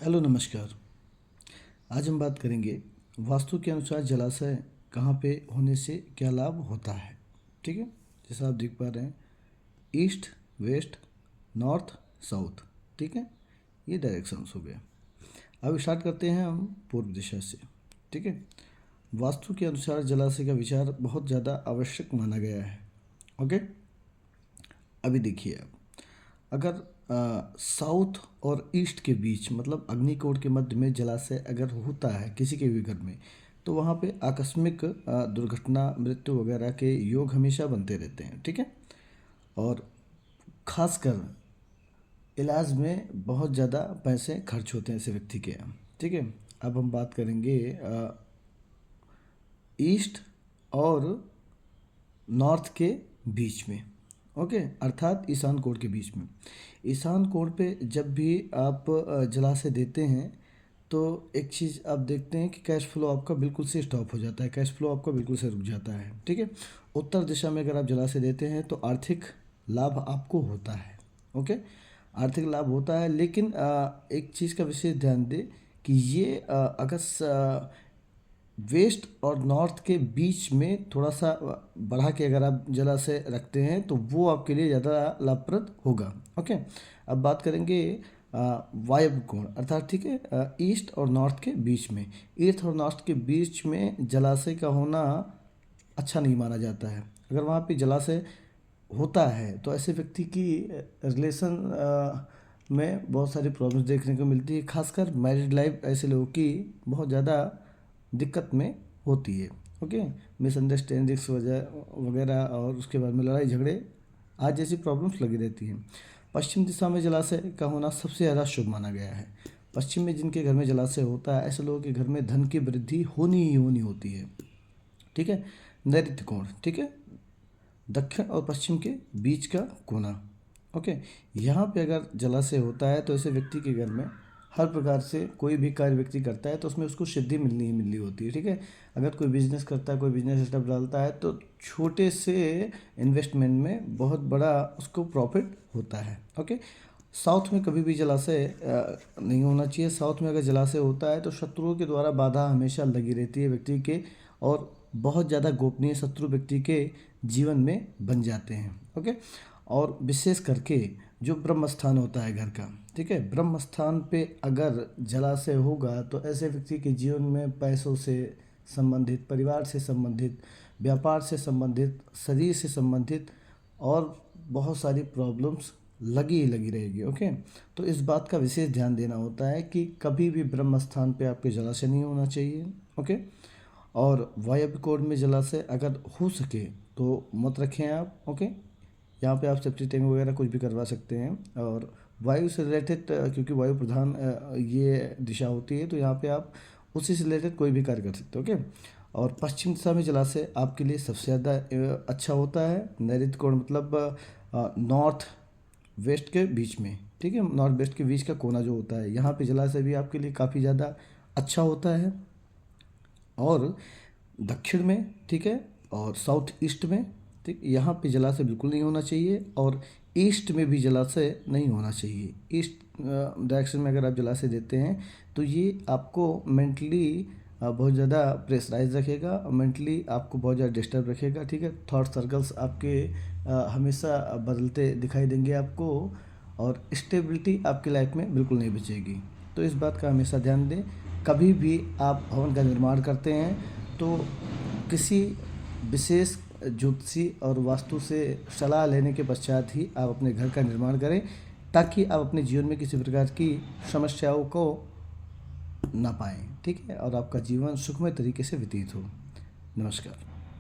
Hello नमस्कार। आज हम बात करेंगे वास्तु के अनुसार जलाशय कहाँ पे होने से क्या लाभ होता है। ठीक है, जैसा आप देख पा रहे हैं, ईस्ट, वेस्ट, नॉर्थ, साउथ। ठीक है, ये डायरेक्शंस हो गए। अब स्टार्ट करते हैं हम पूर्व दिशा से। ठीक है, वास्तु के अनुसार जलाशय का विचार बहुत ज़्यादा आवश्यक माना गया है। ओके, अभी देखिए आप, अगर साउथ और ईस्ट के बीच मतलब अग्निकोण के मध्य में जलाशय अगर होता है किसी के भी घर में, तो वहाँ पे आकस्मिक दुर्घटना, मृत्यु वगैरह के योग हमेशा बनते रहते हैं। ठीक है, और खासकर इलाज में बहुत ज़्यादा पैसे खर्च होते हैं ऐसे व्यक्ति के। ठीक है, अब हम बात करेंगे ईस्ट और नॉर्थ के बीच में। ओके, अर्थात ईशान कोण के बीच में। ईशान कोण पे जब भी आप जलाशय देते हैं तो एक चीज़ आप देखते हैं कि कैश फ्लो आपका बिल्कुल से स्टॉप हो जाता है, कैश फ्लो आपका बिल्कुल से रुक जाता है। ठीक है, उत्तर दिशा में अगर आप जलाशय देते हैं तो आर्थिक लाभ आपको होता है। ओके, आर्थिक लाभ होता है, लेकिन एक चीज़ का विशेष ध्यान दें कि ये अगर वेस्ट और नॉर्थ के बीच में थोड़ा सा बढ़ा के अगर आप जलाशय रखते हैं तो वो आपके लिए ज़्यादा लाभप्रद होगा। ओके, अब बात करेंगे वायव्य कोण, अर्थात ठीक है ईस्ट और नॉर्थ के बीच में। ईस्ट और नॉर्थ के बीच में जलाशय का होना अच्छा नहीं माना जाता है। अगर वहाँ पे जलाशय होता है तो ऐसे व्यक्ति की रिलेशन में बहुत सारी प्रॉब्लम्स देखने को मिलती है। खासकर मैरिड लाइफ ऐसे लोगों की बहुत ज़्यादा दिक्कत में होती है। ओके, मिसअंडरस्टैंडिंग्स वजह वगैरह और उसके बाद में लड़ाई झगड़े आज जैसी प्रॉब्लम्स लगी रहती हैं। पश्चिम दिशा में जलाशय का होना सबसे ज़्यादा शुभ माना गया है। पश्चिम में जिनके घर में जलाशय होता है ऐसे लोगों के घर में धन की वृद्धि होनी ही होनी होती है। ठीक है, नैऋत्य कोण, ठीक है, दक्षिण और पश्चिम के बीच का कोना। ओके, यहाँ पे अगर जलाशय होता है तो ऐसे व्यक्ति के घर में हर प्रकार से कोई भी कार्य व्यक्ति करता है तो उसमें उसको सिद्धि मिलनी ही मिलनी होती है। ठीक है, अगर कोई बिजनेस करता है, कोई बिजनेस स्टेप डालता है तो छोटे से इन्वेस्टमेंट में बहुत बड़ा उसको प्रॉफिट होता है। ओके, साउथ में कभी भी जलाशय नहीं होना चाहिए। साउथ में अगर जलाशय होता है तो शत्रुओं के द्वारा बाधा हमेशा लगी रहती है व्यक्ति के, और बहुत ज़्यादा गोपनीय शत्रु व्यक्ति के जीवन में बन जाते हैं। ओके, और विशेष करके जो ब्रह्म स्थान होता है घर का, ठीक है, ब्रह्म स्थान पे अगर जलाशय होगा तो ऐसे व्यक्ति के जीवन में पैसों से संबंधित, परिवार से संबंधित, व्यापार से संबंधित, शरीर से संबंधित और बहुत सारी प्रॉब्लम्स लगी ही लगी रहेगी। ओके, तो इस बात का विशेष ध्यान देना होता है कि कभी भी ब्रह्म स्थान पे आपके जलाशय नहीं होना चाहिए। ओके, और वायव्य कोण में जलाशय अगर हो सके तो मत रखें आप। ओके, यहाँ पे आप सेफ्टी टैंक वगैरह कुछ भी करवा सकते हैं, और वायु से रिलेटेड क्योंकि वायु प्रधान ये दिशा होती है तो यहाँ पे आप उसी से रिलेटेड कोई भी कार्य कर सकते हो। ओके, और पश्चिम दिशा में जलाशय आपके लिए सबसे ज़्यादा अच्छा होता है। नैऋत्य कोण मतलब नॉर्थ वेस्ट के बीच में। ठीक है, नॉर्थ वेस्ट के बीच का कोना जो होता है, यहाँ पे जलाशय भी आपके लिए काफ़ी ज़्यादा अच्छा होता है। और दक्षिण में, ठीक है, और साउथ ईस्ट में, ठीक, यहाँ पे जलाशय बिल्कुल नहीं होना चाहिए, और ईस्ट में भी जलाशय नहीं होना चाहिए। ईस्ट डायरेक्शन में अगर आप जलाशय देते हैं तो ये आपको मेंटली बहुत ज़्यादा प्रेशराइज रखेगा, मेंटली आपको बहुत ज़्यादा डिस्टर्ब रखेगा। ठीक है, थॉट सर्कल्स आपके हमेशा बदलते दिखाई देंगे आपको, और स्टेबिलिटी आपकी लाइफ में बिल्कुल नहीं बचेगी। तो इस बात का हमेशा ध्यान दें। कभी भी आप भवन का निर्माण करते हैं तो किसी विशेष ज्योतिषी और वास्तु से सलाह लेने के पश्चात ही आप अपने घर का निर्माण करें, ताकि आप अपने जीवन में किसी प्रकार की समस्याओं को ना पाएँ। ठीक है, और आपका जीवन सुखमय तरीके से व्यतीत हो। नमस्कार।